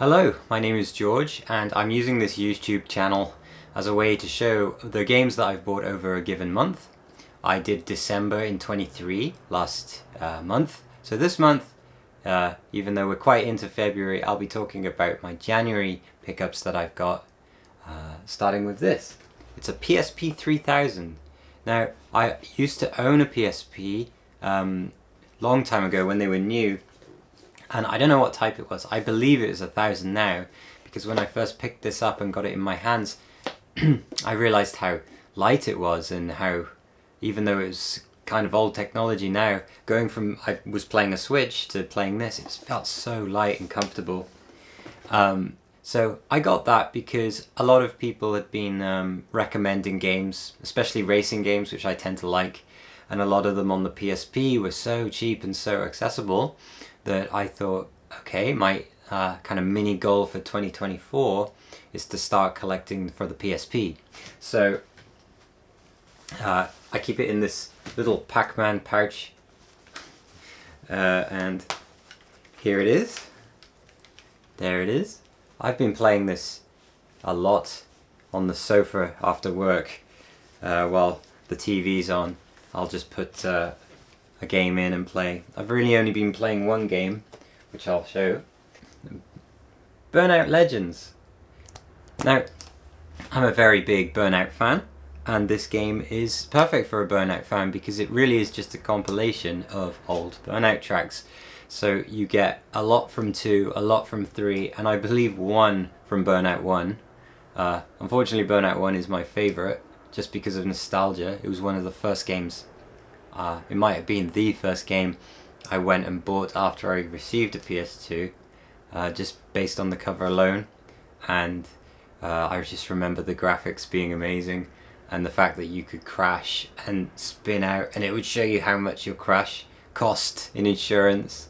Hello, my name is George and I'm using this YouTube channel as a way to show the games that I've bought over a given month. I did December in 23 last month, so this month, even though we're quite into February, I'll be talking about my January pickups that I've got, starting with this. It's a PSP 3000. Now, I used to own a PSP long time ago when they were new, and I don't know what type it was. I believe it is 1000 now, because when I first picked this up and got it in my hands, I realized how light it was and how, even though it was kind of old technology now, going from I was playing a Switch to playing this, it felt so light and comfortable. So I got that because a lot of people had been recommending games, especially racing games, which I tend to like, and a lot of them on the PSP were so cheap and so accessible that I thought, okay, my kind of mini goal for 2024 is to start collecting for the PSP. So I keep it in this little Pac-Man pouch, and here it is. There it is. I've been playing this a lot on the sofa after work while the TV's on. I'll just put a game in and play. I've really only been playing one game, which I'll show. Burnout Legends. Now, I'm a very big Burnout fan, and this game is perfect for a Burnout fan because it really is just a compilation of old Burnout tracks. So you get a lot from 2, a lot from 3, and I believe 1 from Burnout 1. Unfortunately, Burnout 1 is my favourite, just because of nostalgia. It was one of the first games, it might have been the first game I went and bought after I received a PS2, just based on the cover alone. And I just remember the graphics being amazing, and the fact that you could crash and spin out, and it would show you how much your crash cost in insurance.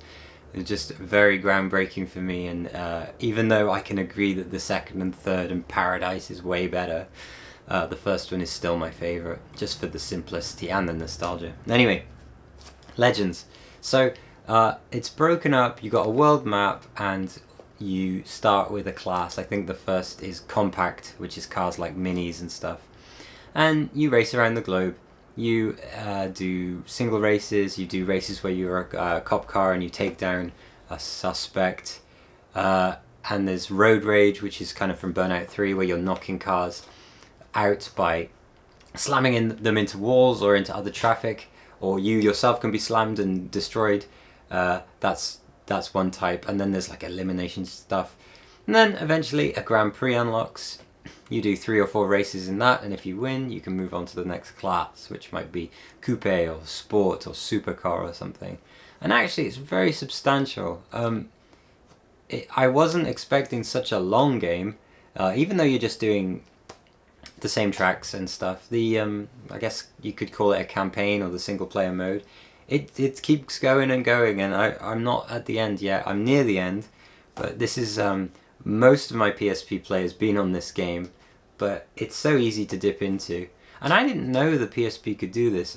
It was just very groundbreaking for me, and even though I can agree that the second and third and Paradise is way better, the first one is still my favourite, just for the simplicity and the nostalgia. Anyway, Legends. So it's broken up. You got a world map and you start with a class. I think the first is Compact, which is cars like minis and stuff. And you race around the globe. You do single races, you do races where you're a cop car and you take down a suspect. And there's Road Rage, which is kind of from Burnout 3, where you're knocking cars out by slamming them into walls or into other traffic, or you yourself can be slammed and destroyed. That's one type. And then there's like elimination stuff. And then eventually a Grand Prix unlocks. You do 3 or 4 races in that, and if you win, you can move on to the next class, which might be coupe or sport or supercar or something. And actually, it's very substantial. I wasn't expecting such a long game, even though you're just doing the same tracks and stuff. I guess you could call it a campaign or the single player mode. It keeps going and going, and I'm not at the end yet. I'm near the end, but this is most of my PSP play has been on this game, but it's so easy to dip into. And I didn't know the PSP could do this,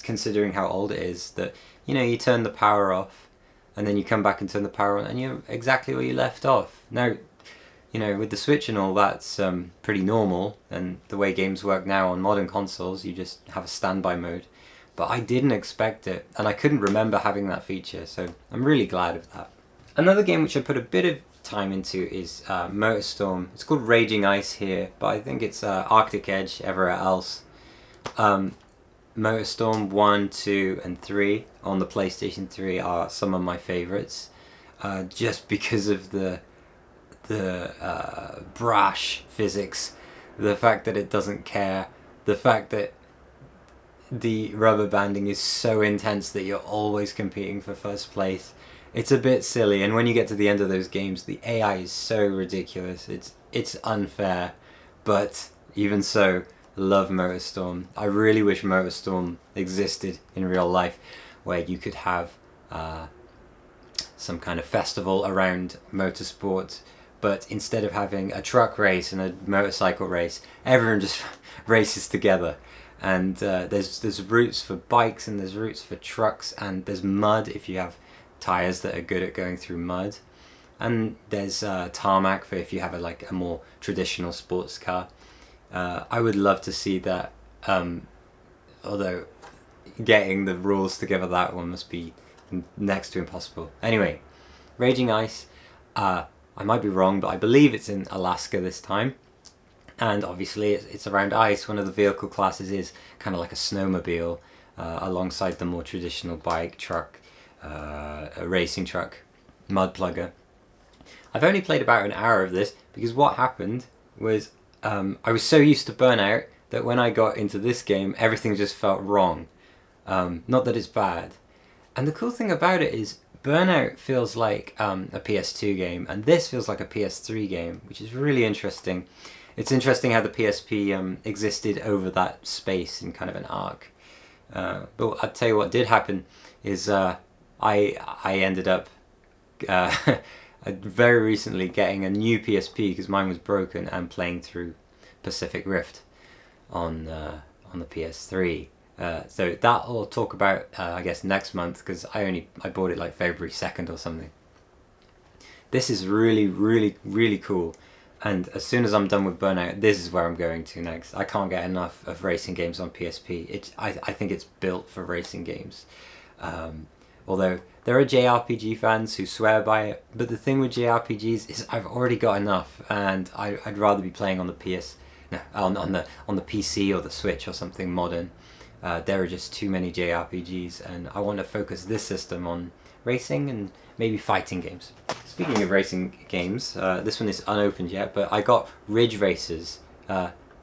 considering how old it is, that, you turn the power off, and then you come back and turn the power on, and you're exactly where you left off. Now, with the Switch and all, that's pretty normal, and the way games work now on modern consoles, you just have a standby mode. But I didn't expect it, and I couldn't remember having that feature, so I'm really glad of that. Another game which I put a bit of time into is Motorstorm. It's called Raging Ice here, but I think it's Arctic Edge everywhere else. Motorstorm 1, 2 and 3 on the PlayStation 3 are some of my favourites, just because of the brash physics, the fact that it doesn't care, the fact that the rubber banding is so intense that you're always competing for first place. It's a bit silly, and when you get to the end of those games, the AI is so ridiculous. It's unfair, but even so, love Motorstorm. I really wish Motorstorm existed in real life, where you could have some kind of festival around motorsport, but instead of having a truck race and a motorcycle race, everyone just races together. And there's routes for bikes, and there's routes for trucks, and there's mud if you have tires that are good at going through mud. and there's tarmac for if you have a more traditional sports car. I would love to see that, although getting the rules together, that one must be next to impossible. Anyway, Raging Ice, I might be wrong, but I believe it's in Alaska this time. And obviously it's around ice. One of the vehicle classes is kind of like a snowmobile, alongside the more traditional bike, truck, a racing truck, mud plugger. I've only played about an hour of this because what happened was I was so used to Burnout that when I got into this game, everything just felt wrong. Not that it's bad. And the cool thing about it is Burnout feels like a PS2 game, and this feels like a PS3 game, which is really interesting. It's interesting how the PSP existed over that space in kind of an arc. But I'll tell you what did happen is I ended up very recently getting a new PSP because mine was broken, and playing through Pacific Rift on the PS3. So that I'll talk about I guess next month, because I bought it like February 2nd or something. This is really cool, and as soon as I'm done with Burnout, this is where I'm going to next. I can't get enough of racing games on PSP. I think it's built for racing games. Although there are JRPG fans who swear by it, but the thing with JRPGs is I've already got enough, and I'd rather be playing on the on the PC or the Switch or something modern. There are just too many JRPGs, and I want to focus this system on racing and maybe fighting games. Speaking of racing games, this one is unopened yet, but I got Ridge Racers.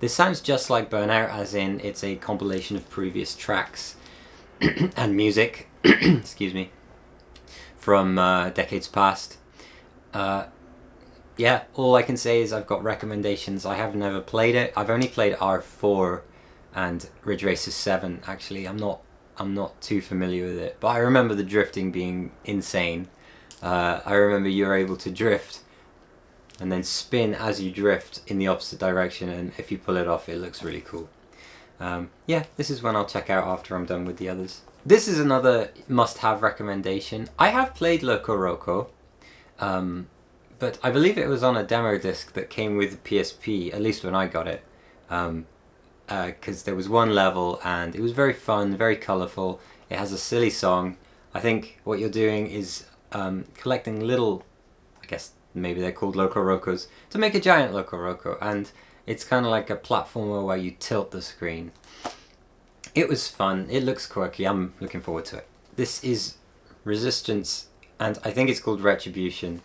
This sounds just like Burnout, as in it's a compilation of previous tracks and music excuse me, from decades past. Yeah, all I can say is I've got recommendations. I have never played it. I've only played R4 and Ridge Racers 7. Actually, I'm not too familiar with it, but I remember the drifting being insane. I remember you're able to drift and then spin as you drift in the opposite direction, and if you pull it off, it looks really cool. Yeah, this is one I'll check out after I'm done with the others. This is another must-have recommendation. I have played Loco Roco, but I believe it was on a demo disc that came with PSP, at least when I got it. Because there was one level and it was very fun, very colourful. It has a silly song. I think what you're doing is collecting little, I guess maybe they're called Loco Rocos, to make a giant Loco Roco, and it's kind of like a platformer where you tilt the screen. It was fun, it looks quirky, I'm looking forward to it. This is Resistance, and I think it's called Retribution.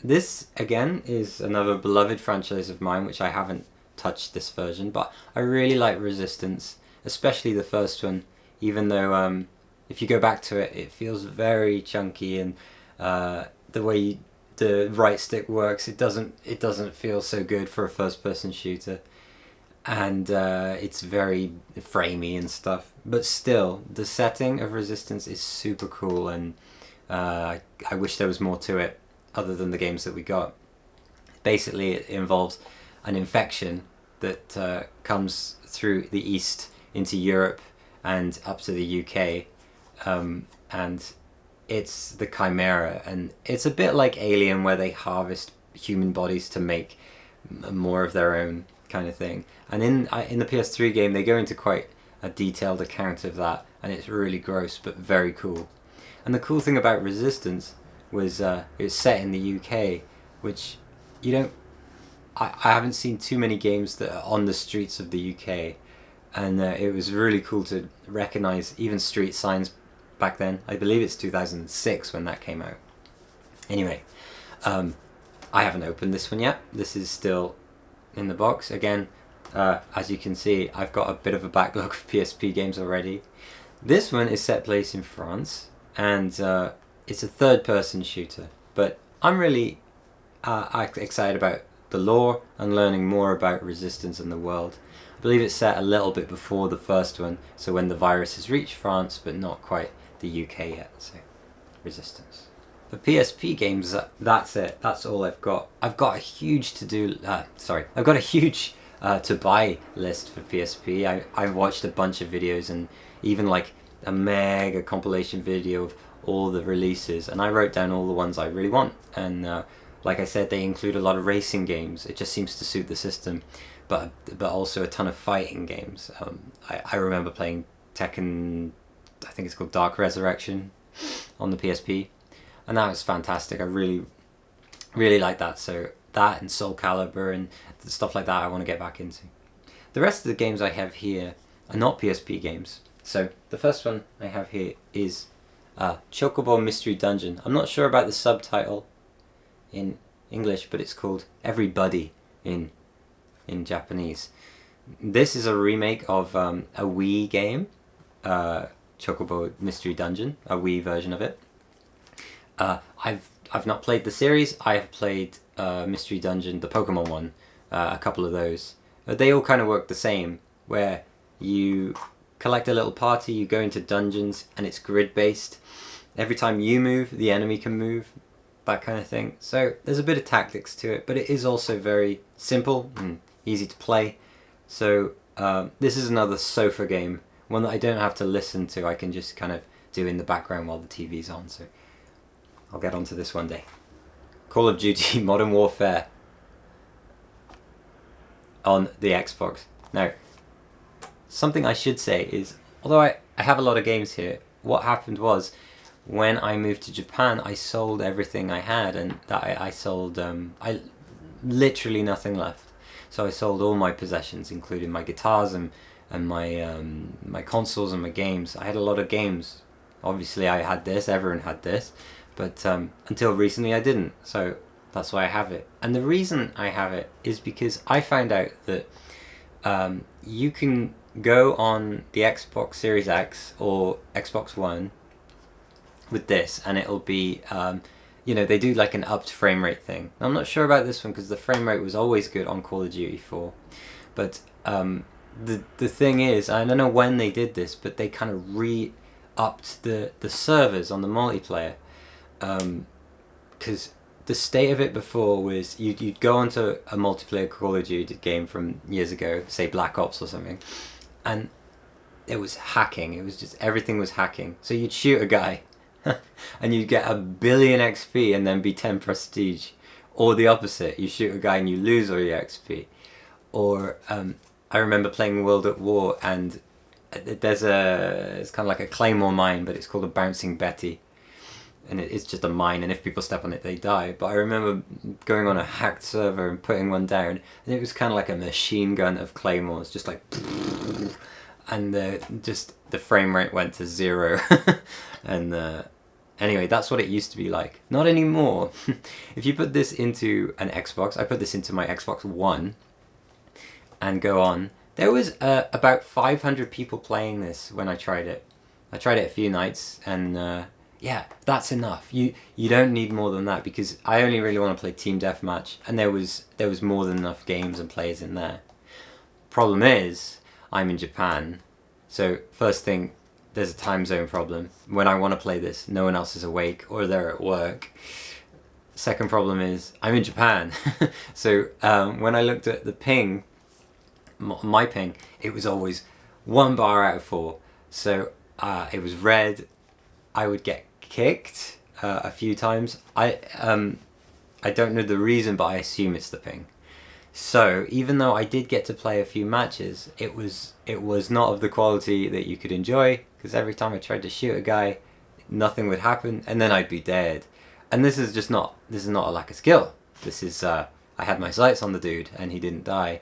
This, again, is another beloved franchise of mine, which I haven't touched this version, but I really like Resistance, especially the first one, even though if you go back to it, it feels very chunky, and the way the right stick works, it doesn't feel so good for a first-person shooter, and it's very framey and stuff. But still, the setting of Resistance is super cool, and I wish there was more to it other than the games that we got. Basically, it involves an infection that comes through the east into Europe and up to the UK, and it's the Chimera, and it's a bit like Alien, where they harvest human bodies to make more of their own kind of thing. And in the PS3 game, they go into quite a detailed account of that, and it's really gross but very cool. And the cool thing about Resistance was it's set in the UK, which you don't. I haven't seen too many games that are on the streets of the UK, and it was really cool to recognise even street signs back then. I believe it's 2006 when that came out. Anyway, I haven't opened this one yet. This is still in the box. Again, as you can see, I've got a bit of a backlog of PSP games already. This one is set place in France, and it's a third-person shooter, but I'm really excited about the lore and learning more about Resistance and the world. I believe it's set a little bit before the first one, so when the virus has reached France, but not quite the UK yet, so Resistance. For PSP games, that's it. That's all I've got. I've got a huge I've got a huge to buy list for PSP. I watched a bunch of videos, and even like a mega compilation video of all the releases, and I wrote down all the ones I really want. And like I said, they include a lot of racing games. It just seems to suit the system, but also a ton of fighting games. I remember playing Tekken, I think it's called Dark Resurrection, on the PSP, and that was fantastic. I really like that. So that and Soul Calibur and stuff like that I want to get back into. The rest of the games I have here are not PSP games. So the first one I have here is Chocobo Mystery Dungeon. I'm not sure about the subtitle in English, but it's called Everybody in Japanese. This is a remake of a Wii game, Chocobo Mystery Dungeon, a Wii version of it. I've not played the series. I have played Mystery Dungeon, the Pokemon one, a couple of those. They all kind of work the same, where you collect a little party, you go into dungeons, and it's grid based. Every time you move, the enemy can move, that kind of thing. So there's a bit of tactics to it, but it is also very simple and easy to play. So this is another sofa game, one that I don't have to listen to. I can just kind of do in the background while the TV's on. So I'll get onto this one day. Call of Duty Modern Warfare on the Xbox. Now, something I should say is, although I have a lot of games here, what happened was, when I moved to Japan, I sold everything I had, and that I sold, I literally nothing left. So I sold all my possessions, including my guitars and my consoles and my games. I had a lot of games. Obviously I had this, everyone had this, but until recently I didn't. So that's why I have it. And the reason I have it is because I found out that you can go on the Xbox Series X or Xbox One with this, and it'll be, you know, they do like an upped frame rate thing. I'm not sure about this one because the frame rate was always good on Call of Duty 4. But the thing is, I don't know when they did this, but they kind of re-upped the servers on the multiplayer. Because the state of it before was you'd go onto a multiplayer Call of Duty game from years ago, say Black Ops or something, and it was hacking. It was just, everything was hacking. So you'd shoot a guy and you'd get 1 billion XP and then be 10 prestige. Or the opposite, you shoot a guy and you lose all your XP. Or I remember playing World at War, and it's kind of like a claymore mine, but it's called a Bouncing Betty. And it's just a mine, and if people step on it, they die. But I remember going on a hacked server and putting one down, and it was kind of like a machine gun of claymores, just like, and the frame rate went to 0. And anyway, that's what it used to be like. Not anymore. If you put this into an Xbox, I put this into my Xbox One, and go on. There was about 500 people playing this when I tried it. I tried it a few nights, and yeah, that's enough. You don't need more than that, because I only really want to play Team Deathmatch, and there was more than enough games and players in there. Problem is, I'm in Japan, so first thing, there's a time zone problem. When I want to play this, no one else is awake, or they're at work. Second problem is, I'm in Japan. So when I looked at the ping, my ping, it was always 1 bar out of 4. So it was red. I would get kicked a few times. I don't know the reason, but I assume it's the ping. So even though I did get to play a few matches, it was not of the quality that you could enjoy, because every time I tried to shoot a guy, nothing would happen, and then I'd be dead. And this is not a lack of skill. This is I had my sights on the dude and he didn't die,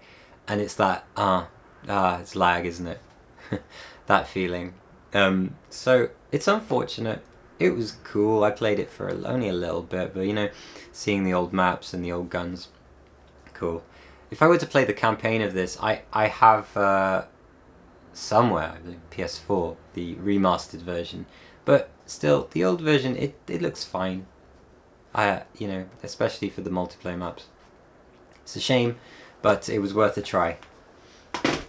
and it's that it's lag, isn't it? That feeling. So it's unfortunate. It was cool. I played it for only a little bit, but you know, seeing the old maps and the old guns, cool. If I were to play the campaign of this, I have somewhere, I believe, PS4, the remastered version, but still, the old version, it looks fine. You know, especially for the multiplayer maps. It's a shame, but it was worth a try.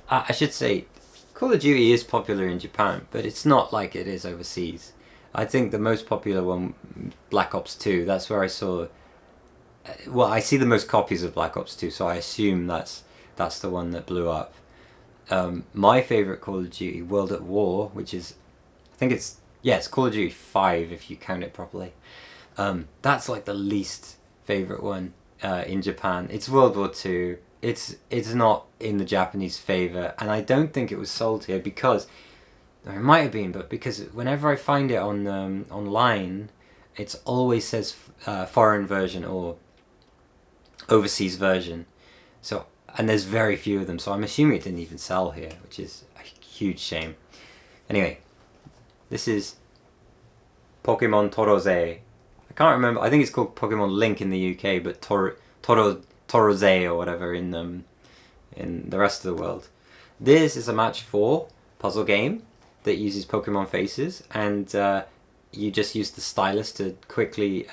I should say, Call of Duty is popular in Japan, but it's not like it is overseas. I think the most popular one, Black Ops 2, that's where I saw... Well, I see the most copies of Black Ops 2, so I assume that's the one that blew up. My favourite Call of Duty, World at War, which is... I think it's Yeah, it's Call of Duty 5 if you count it properly. That's like the least favourite one in Japan. It's World War II. It's not in the Japanese favour, and I don't think it was sold here because, or it might have been, but because whenever I find it on online, it always says foreign version or overseas version. So, and there's very few of them, so I'm assuming it didn't even sell here, which is a huge shame. Anyway, this is Pokemon Torozei. I can't remember. I think it's called Pokemon Link in the UK, but Torozei or whatever in the rest of the world. This is a match 4 puzzle game that uses Pokemon faces, and you just use the stylus to quickly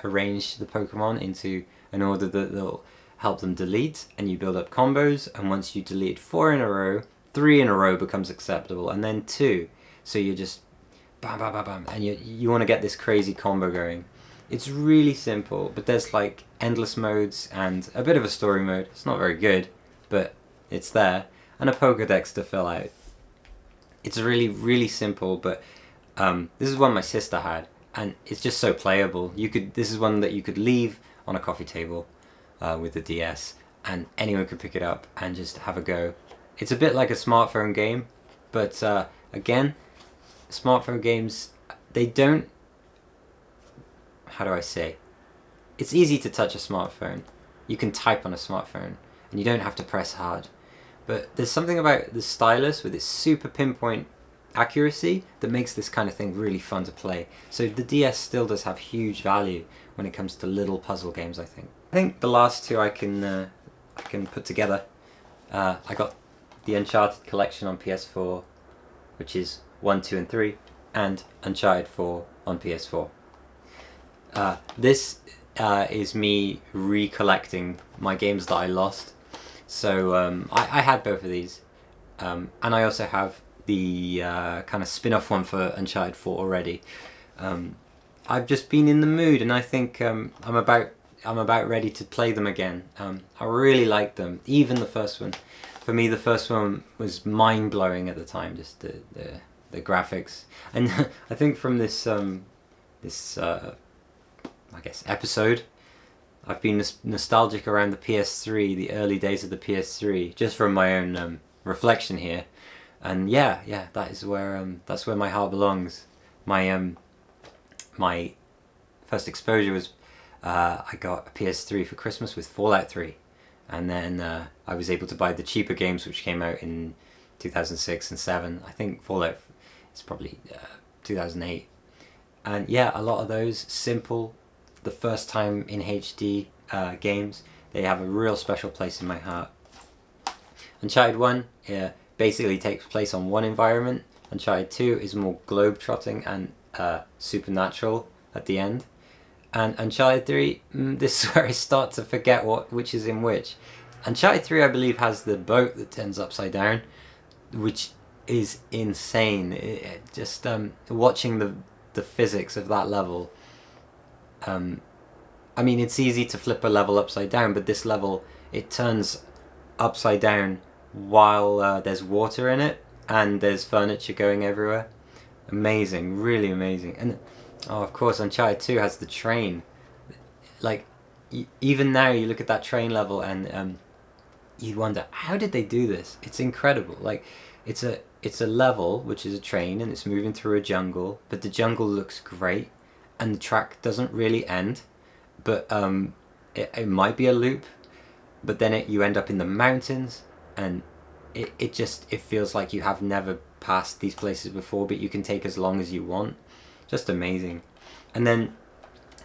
arrange the Pokemon into an order that will help them delete, and you build up combos, and once you delete 4 in a row, 3 in a row becomes acceptable, and then 2. So you just bam, bam, bam, bam, and you want to get this crazy combo going. It's really simple, but there's like endless modes and a bit of a story mode. It's not very good, but it's there, and a Pokédex to fill out. It's really, really simple, but this is one my sister had, and it's just so playable. This is one that you could leave on a coffee table with the DS, and anyone could pick it up and just have a go. It's a bit like a smartphone game, but again, smartphone games, they don't, how do I say, it's easy to touch a smartphone. You can type on a smartphone and you don't have to press hard, but there's something about the stylus with its super pinpoint accuracy that makes this kind of thing really fun to play. So the DS still does have huge value when it comes to little puzzle games, I think. I think the last two I can put together. I got the Uncharted collection on PS4, which is 1, 2 and 3, and Uncharted 4 on PS4. This is me recollecting my games that I lost. So I had both of these, and I also have the kind of spin-off one for Uncharted 4 already. I've just been in the mood, and I think I'm about ready to play them again. I really liked them, even the first one. For me, the first one was mind-blowing at the time, just the graphics. And I think from this I guess episode, I've been nostalgic around the PS3, the early days of the PS3, just from my own reflection here. And yeah, that's where my heart belongs. My first exposure was I got a PS3 for Christmas with Fallout 3, and then I was able to buy the cheaper games which came out in 2006 and 7. I think Fallout is probably 2008. And yeah, a lot of those simple, the first time in HD games, they have a real special place in my heart. Uncharted 1 basically takes place on one environment. Uncharted 2 is more globe-trotting and supernatural at the end. And Uncharted 3, this is where I start to forget which is in which. Uncharted 3, I believe, has the boat that turns upside down, which is insane. Just watching the physics of that level. I mean, it's easy to flip a level upside down, but this level, it turns upside down while there's water in it and there's furniture going everywhere. Amazing, really amazing. And oh, of course, Uncharted 2 has the train. Like, even now you look at that train level and you wonder, how did they do this? It's incredible. Like, it's a level which is a train and it's moving through a jungle, but the jungle looks great and the track doesn't really end, but it might be a loop, but then you end up in the mountains, and it feels like you have never passed these places before, but you can take as long as you want. Just amazing. And then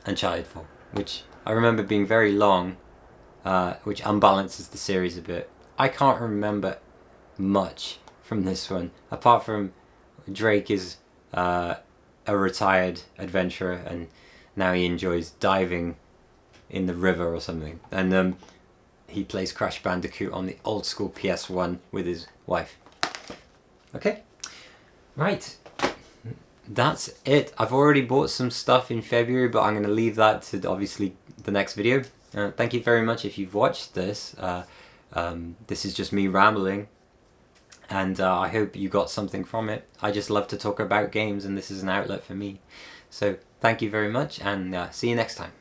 Uncharted 4, which I remember being very long, which unbalances the series a bit. I can't remember much from this one, apart from Drake is a retired adventurer and now he enjoys diving in the river or something, and he plays Crash Bandicoot on the old school PS1 with his wife. Okay, right, that's it. I've already bought some stuff in February, but I'm going to leave that to obviously the next video. Thank you very much if you've watched this. This is just me rambling. and I hope you got something from it. I just love to talk about games, and this is an outlet for me. So thank you very much, and see you next time.